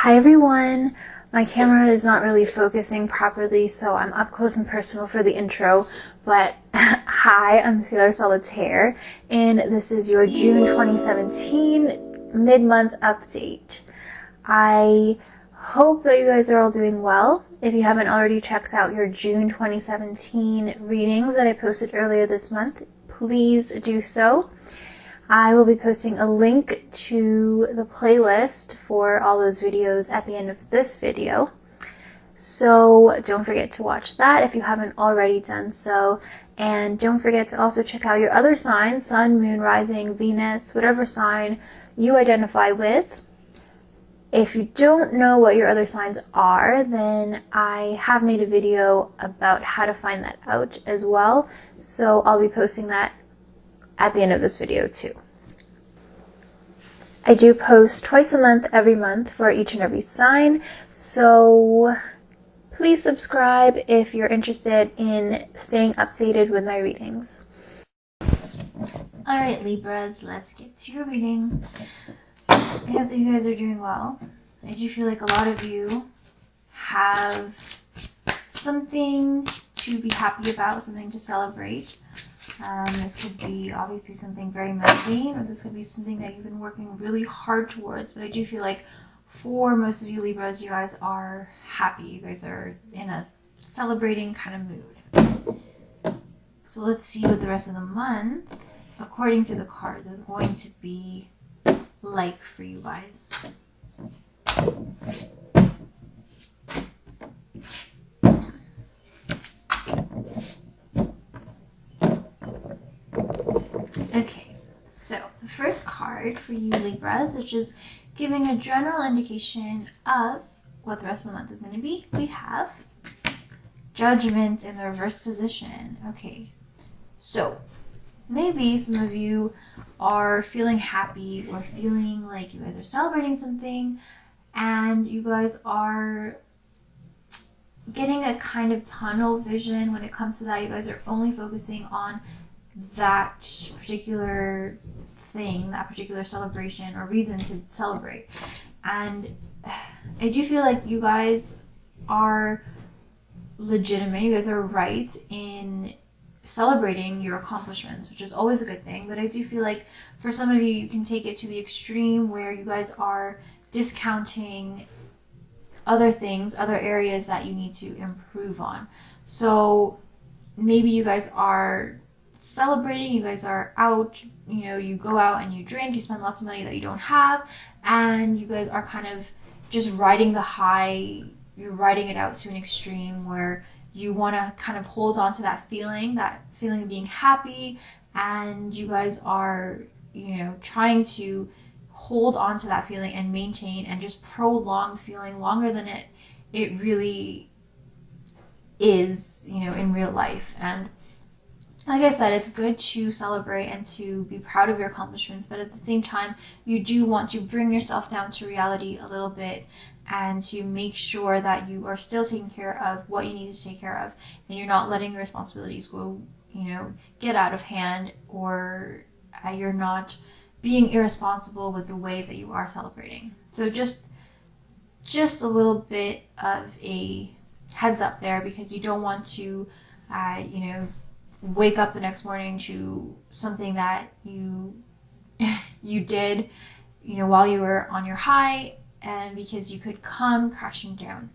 Hi everyone! My camera is not really focusing properly, so I'm up close and personal for the intro, but hi, I'm Sailor Solitaire, and this is your June 2017 mid-month update. I hope that you guys are all doing well. If you haven't already checked out your June 2017 readings that I posted earlier this month, please do so. I will be posting a link to the playlist for all those videos at the end of this video. So don't forget to watch that if you haven't already done so. And don't forget to also check out your other signs, Sun, Moon, Rising, Venus, whatever sign you identify with. If you don't know what your other signs are, then I have made a video about how to find that out as well. So I'll be posting that at the end of this video too. I do post twice a month, every month for each and every sign, so please subscribe if you're interested in staying updated with my readings. Alright Libras, let's get to your reading. I hope that you guys are doing well. I do feel like a lot of you have something to be happy about, something to celebrate. This could be obviously something very mundane, or this could be something that you've been working really hard towards, but I do feel like for most of you Libras, you guys are happy. You guys are in a celebrating kind of mood. So let's see what the rest of the month, according to the cards, is going to be like for you guys. Okay, so the first card for you Libras, which is giving a general indication of what the rest of the month is going to be, we have Judgment in the reverse position. Okay, so maybe some of you are feeling happy or feeling like you guys are celebrating something, and you guys are getting a kind of tunnel vision when it comes to that. You guys are only focusing on that particular thing, that particular celebration or reason to celebrate. And I do feel like you guys are legitimate, you guys are right in celebrating your accomplishments, which is always a good thing. But I do feel like for some of you, you can take it to the extreme where you guys are discounting other things, other areas that you need to improve on. So maybe you guys are celebrating, you guys are out, you know, you go out and you drink, you spend lots of money that you don't have, and you guys are kind of just riding the high, you're riding it out to an extreme where you want to kind of hold on to that feeling of being happy, and you guys are, you know, trying to hold on to that feeling and maintain and just prolong the feeling longer than it really is, you know, in real life. And like I said, it's good to celebrate and to be proud of your accomplishments, but at the same time, you do want to bring yourself down to reality a little bit and to make sure that you are still taking care of what you need to take care of, and you're not letting your responsibilities go, you know, get out of hand, or you're not being irresponsible with the way that you are celebrating. So just a little bit of a heads up there, because you don't want to, you know, wake up the next morning to something that you did, you know, while you were on your high, and because you could come crashing down.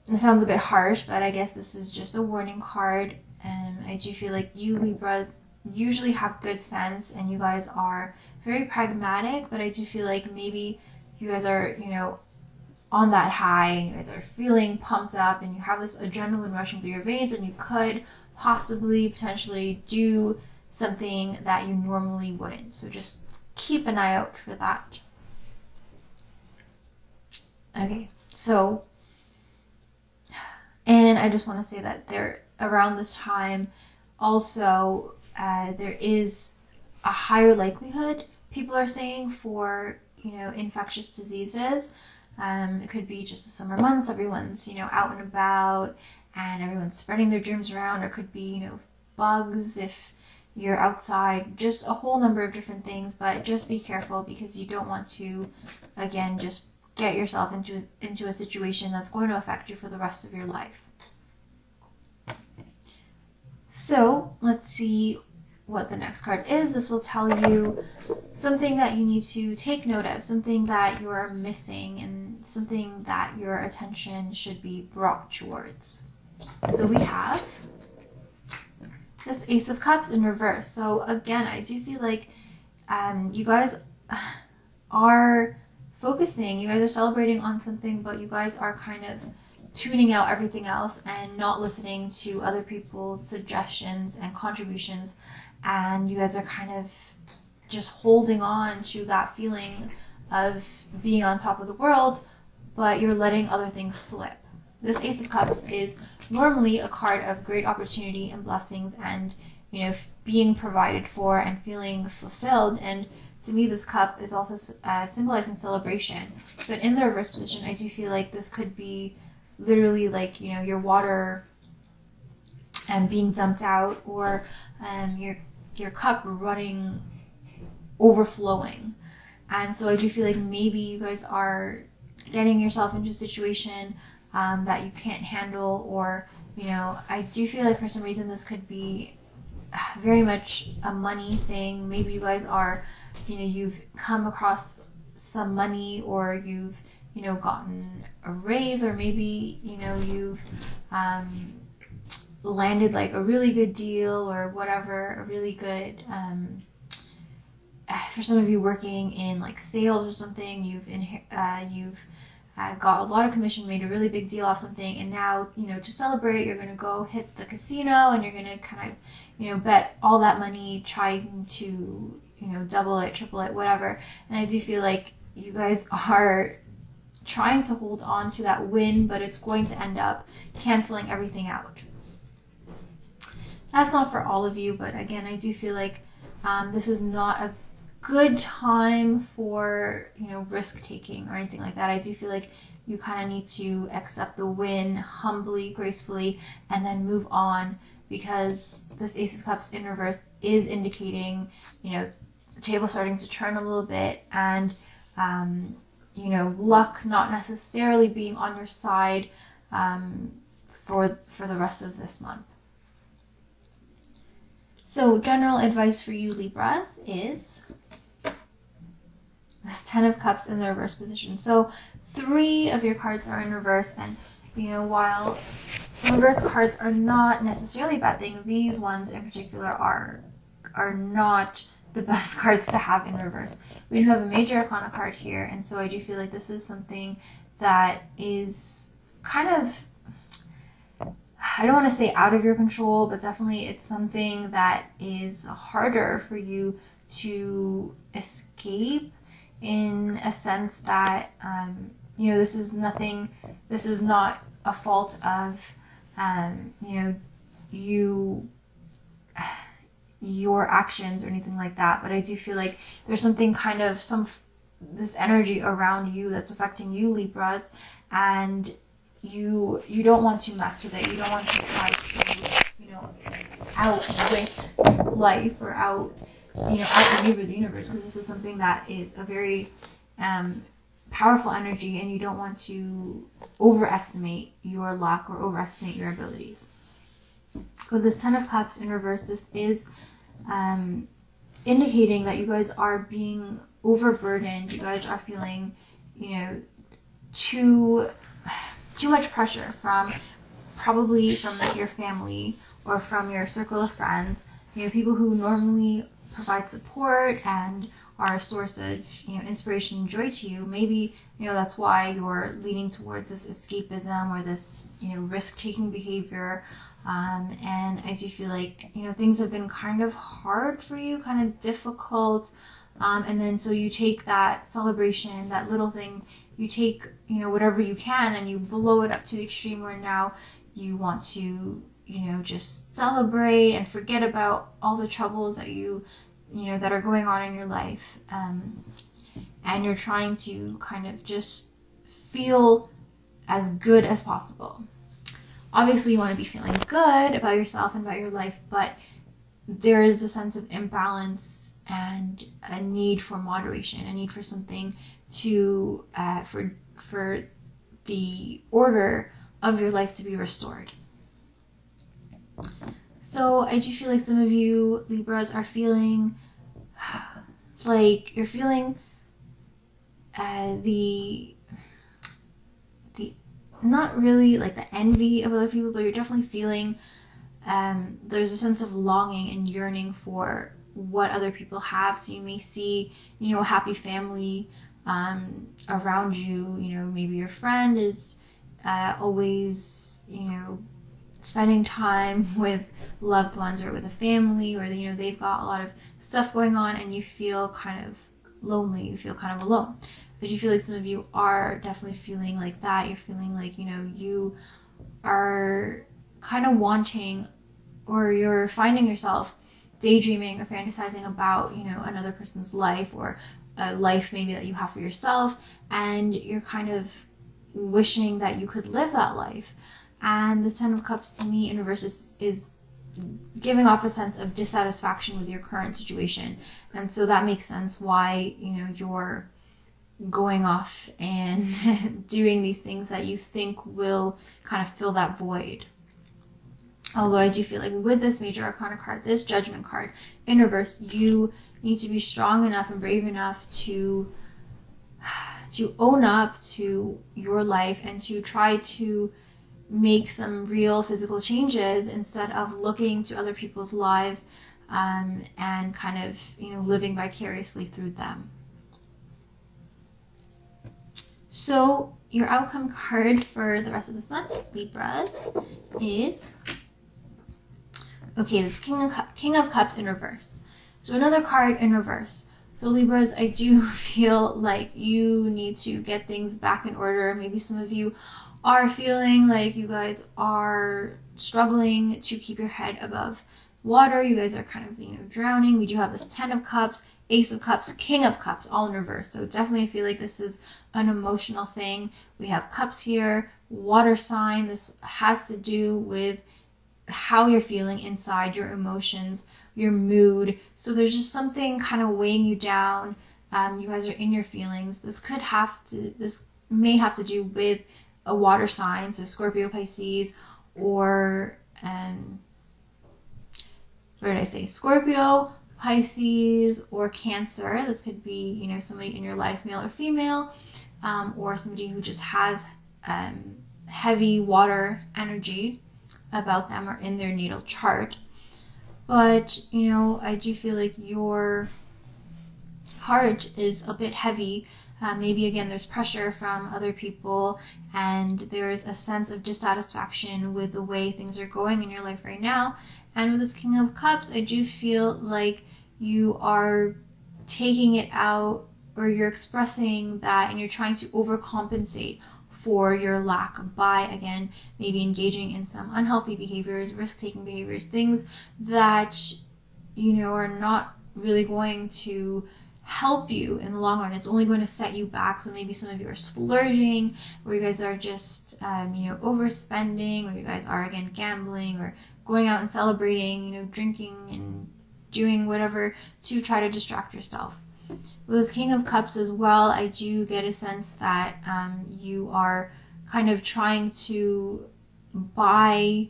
It sounds a bit harsh, but I guess this is just a warning card. And I do feel like you Libras usually have good sense and you guys are very pragmatic, but I do feel like maybe you guys are, you know, on that high and you guys are feeling pumped up and you have this adrenaline rushing through your veins, and you could possibly potentially do something that you normally wouldn't. So just keep an eye out for that. Okay, so, and I just want to say that there, around this time also, there is a higher likelihood, people are saying, for, you know, infectious diseases. It could be just the summer months, everyone's, you know, out and about and everyone's spreading their germs around, or it could be, you know, bugs if you're outside, just a whole number of different things. But just be careful, because you don't want to, again, just get yourself into a situation that's going to affect you for the rest of your life. So let's see what the next card is. This will tell you something that you need to take note of, something that you're missing, and something that your attention should be brought towards. So we have this Ace of Cups in reverse. So again, I do feel like you guys are focusing, you guys are celebrating on something, but you guys are kind of tuning out everything else and not listening to other people's suggestions and contributions, and you guys are kind of just holding on to that feeling of being on top of the world, but you're letting other things slip. This Ace of Cups is normally a card of great opportunity and blessings and, you know, being provided for and feeling fulfilled. And to me, this cup is also symbolizing celebration. But in the reverse position, I do feel like this could be literally like, you know, your water being dumped out, or your cup running, overflowing. And so I do feel like maybe you guys are getting yourself into a situation that you can't handle, or, you know, I do feel like for some reason this could be very much a money thing. Maybe you guys are, you know, you've come across some money, or you've, you know, gotten a raise, or maybe, you know, you've landed like a really good deal or whatever, a really good, for some of you working in like sales or something, you've got a lot of commission, made a really big deal off something, and now, you know, to celebrate, you're going to go hit the casino and you're going to kind of, you know, bet all that money, trying to, you know, double it, triple it, whatever. And I do feel like you guys are trying to hold on to that win, but it's going to end up canceling everything out. That's not for all of you, but again, I do feel like this is not a good time for, you know, risk taking or anything like that. I do feel like you kind of need to accept the win humbly, gracefully, and then move on, because this Ace of Cups in reverse is indicating, you know, the table starting to turn a little bit, and you know, luck not necessarily being on your side for the rest of this month. So general advice for you Libras is this 10 of Cups in the reverse position. So 3 of your cards are in reverse, and, you know, while reverse cards are not necessarily a bad thing, these ones in particular are not the best cards to have in reverse. We do have a major arcana card here, and so I do feel like this is something that is kind of, I don't want to say out of your control, but definitely it's something that is harder for you to escape, in a sense that, you know, this is not a fault of, you know, your actions or anything like that, but I do feel like there's something kind of this energy around you that's affecting you Libras, and you don't want to mess with it. You don't want to try to, you know, outwit life or outmaneuver the universe, because this is something that is a very powerful energy, and you don't want to overestimate your luck or overestimate your abilities. With this 10 of Cups in reverse, this is indicating that you guys are being overburdened. You guys are feeling, you know, too much pressure from like your family or from your circle of friends, you know, people who normally provide support and are a source of, you know, inspiration and joy to you. Maybe, you know, that's why you're leaning towards this escapism or this, you know, risk-taking behavior. And I do feel like, you know, things have been kind of hard for you, kind of difficult. And then so you take that celebration, that little thing, you take, you know, whatever you can and you blow it up to the extreme where now you want to, you know, just celebrate and forget about all the troubles that you know, that are going on in your life. And you're trying to kind of just feel as good as possible. Obviously, you want to be feeling good about yourself and about your life, but there is a sense of imbalance and a need for moderation, a need for something to, for the order of your life to be restored. So I do feel like some of you Libras are feeling like you're feeling the not really like the envy of other people, but you're definitely feeling there's a sense of longing and yearning for what other people have. So you may see, a happy family around you. Maybe your friend is always, spending time with loved ones or with a family, or they've got a lot of stuff going on, and you feel kind of lonely, you feel kind of alone. But you feel like some of you are definitely feeling like that. You're feeling like, you are kind of wanting, or you're finding yourself daydreaming or fantasizing about, another person's life, or a life maybe that you have for yourself, and you're kind of wishing that you could live that life. And the Ten of Cups to me in reverse is giving off a sense of dissatisfaction with your current situation. And so that makes sense why, you're going off and doing these things that you think will kind of fill that void. Although I do feel like with this Major Arcana card, this Judgment card in reverse, you need to be strong enough and brave enough to own up to your life and to try to make some real physical changes instead of looking to other people's lives and kind of, living vicariously through them. So your outcome card for the rest of this month, Libras, is, okay, this King of Cups in reverse. So another card in reverse. So Libras, I do feel like you need to get things back in order. Maybe some of you are feeling like you guys are struggling to keep your head above water. You guys are kind of, drowning. We do have this 10 of Cups, Ace of Cups, King of Cups, all in reverse. So definitely I feel like this is an emotional thing. We have Cups here, water sign. This has to do with how you're feeling inside, your emotions, your mood. So there's just something kind of weighing you down. You guys are in your feelings. This may have to do with a water sign, so Scorpio, Pisces, or what did I say? Scorpio, Pisces, or Cancer. This could be, somebody in your life, male or female, or somebody who just has heavy water energy about them or in their natal chart. But, I do feel like your heart is a bit heavy. Maybe again, there's pressure from other people, and there's a sense of dissatisfaction with the way things are going in your life right now. And with this King of Cups, I do feel like you are taking it out, or you're expressing that, and you're trying to overcompensate for your lack by, again, maybe engaging in some unhealthy behaviors, risk-taking behaviors, things that, are not really going to help you in the long run. It's only going to set you back. So maybe some of you are splurging, or you guys are just, overspending, or you guys are, again, gambling, or going out and celebrating, drinking and doing whatever to try to distract yourself. With King of Cups as well, I do get a sense that you are kind of trying to buy,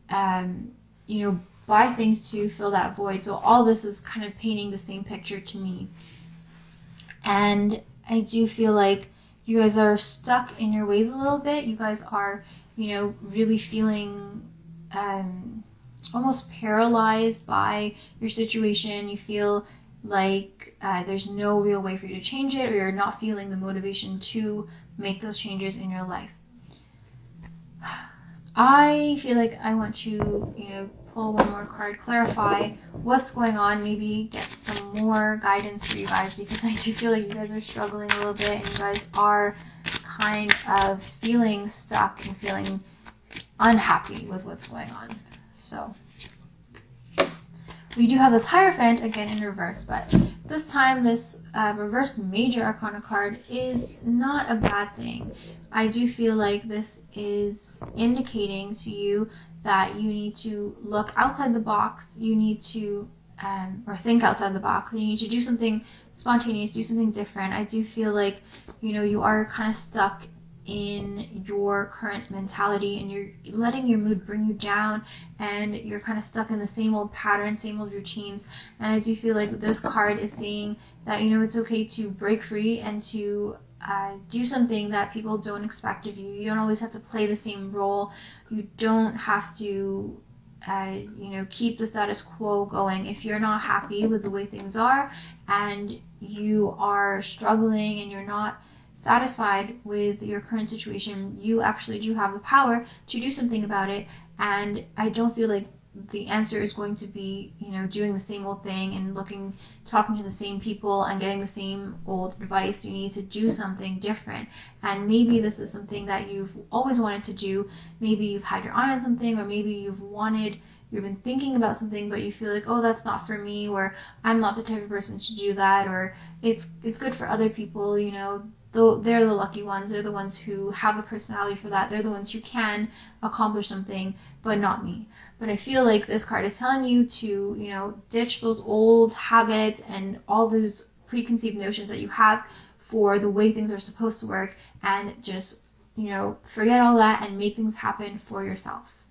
buy things to fill that void. So all this is kind of painting the same picture to me. And I do feel like you guys are stuck in your ways a little bit. You guys are, really feeling almost paralyzed by your situation. You feel like there's no real way for you to change it, or you're not feeling the motivation to make those changes in your life. I feel like I want to, pull one more card, clarify what's going on, maybe get some more guidance for you guys, because I do feel like you guys are struggling a little bit, and you guys are kind of feeling stuck and feeling unhappy with what's going on. So we do have this Hierophant again in reverse, but this time this reversed Major Arcana card is not a bad thing. I do feel like this is indicating to you that you need to look outside the box. You need to or think outside the box. You need to do something spontaneous, do something different. I do feel like, you know, you are kind of stuck in your current mentality and you're letting your mood bring you down, and you're kind of stuck in the same old patterns, same old routines. And I do feel like this card is saying that, you know, it's okay to break free and to do something that people don't expect of you. You don't always have to play the same role. You don't have to you know, keep the status quo going. If you're not happy with the way things are and you are struggling and you're not satisfied with your current situation, you actually do have the power to do something about it. And I don't feel like the answer is going to be, you know, doing the same old thing and talking to the same people and getting the same old advice. You need to do something different. And maybe this is something that you've always wanted to do. Maybe you've had your eye on something, or maybe you've been thinking about something, but you feel like, oh, that's not for me, or I'm not the type of person to do that, or it's good for other people, you know. They're the lucky ones. They're the ones who have a personality for that. They're the ones who can accomplish something, but not me. But I feel like this card is telling you to, you know, ditch those old habits and all those preconceived notions that you have for the way things are supposed to work, and just, you know, forget all that and make things happen for yourself.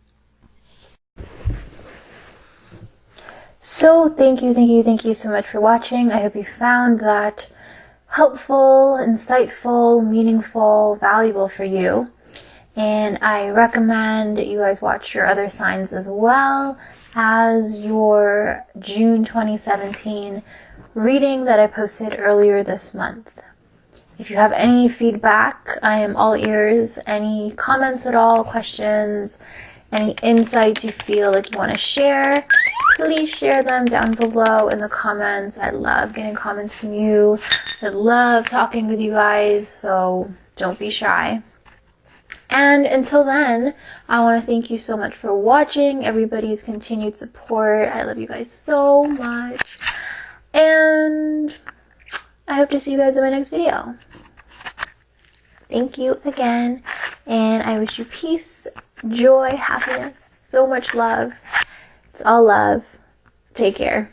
So thank you so much for watching. I hope you found that helpful, insightful, meaningful, valuable for you. And I recommend you guys watch your other signs as well as your June 2017 reading that I posted earlier this month. If you have any feedback, I am all ears. Any comments at all, questions, any insights you feel like you want to share, please share them down below in the comments. I love getting comments from you. I love talking with you guys, so don't be shy. And until then, I want to thank you so much for watching, everybody's continued support. I love you guys so much. And I hope to see you guys in my next video. Thank you again. And I wish you peace, joy, happiness, so much love. It's all love. Take care.